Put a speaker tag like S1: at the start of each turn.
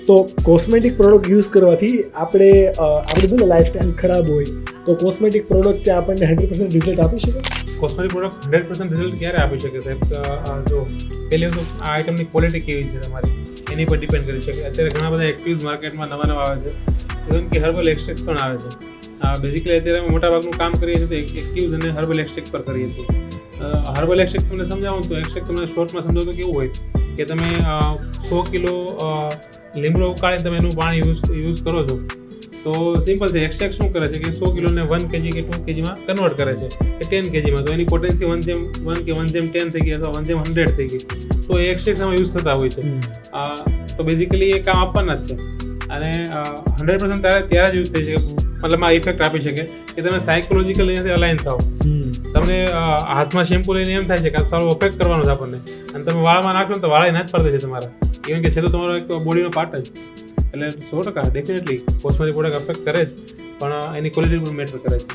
S1: તો cosmetic product use કરવાથી આપણી બધું લાઈફસ્ટાઈલ ખરાબ હોય તો કોસ્મેટિક પ્રોડક્ટ ત્યાં આપણને 100% રિઝલ્ટ આપી શકે?
S2: કોસ્મેટિક પ્રોડક્ટ 100% રિઝલ્ટ ક્યારે આપી શકે સાહેબ? જો પહેલી વસ્તુ આ આઇટમની ક્વોલિટી કેવી છે તમારી એની પર ડિપેન્ડ કરી શકે. અત્યારે ઘણા બધા એક્ટિવ્સ માર્કેટમાં નવા આવે છે, જેમ કે હર્બલ એક્સટ્રેક્ટ પણ આવે છે. બેઝિકલી અત્યારે અમે મોટાભાગનું કામ કરીએ છીએ તો એક્ટિવ્સ અને હર્બલ એક્સટ્રેક્ટ પર કરીએ છીએ. હર્બલ એક્સટ્રેક્ટ તમને સમજાવું તો એક્સટ્રેક્ટ તમને શોર્ટમાં સમજાવું તો કેવું હોય કે તમે 100 કિલો લીમડો ઉકાળીને તમે એનું પાણી યુઝ કરો છો તો સિમ્પલ છે. એક્સટ્રેક્ટ શું કરે છે કે 100 કિલોને 1 kg કે 2 kgમાં કન્વર્ટ કરે છે કે 10 kgમાં, તો એની પોટેન્સી 1:1 કે 1:10 થઈ ગઈ અથવા 1:100 થઈ ગઈ, તો એ એક્સટ્રેક્ટ આમાં યુઝ થતા હોય છે. તો બેઝિકલી એ કામ આપવાના જ છે અને 100% ત્યારે જ યુઝ થઈ શકે, મતલબ આ ઇફેક્ટ આપી શકે કે તમે સાયકોલોજીકલ એનાથી અલાઇન થાઓ. તમને હાથમાં શેમ્પુ લઈને એમ થાય છે કે સારું અફેક્ટ કરવાનું છે આપણને, અને તમે વાળમાં નાખો તો વાળા ના જ પડે છે તમારા, ઇવન કે છે તો તમારો એક બોડીનો પાર્ટ જ. એટલે 100% ડેફિનેટલી કોસ્મેટિક પ્રોડક્ટ અફેક્ટ કરે જ, પણ એની ક્વોલિટી પણ મેટર કરે છે.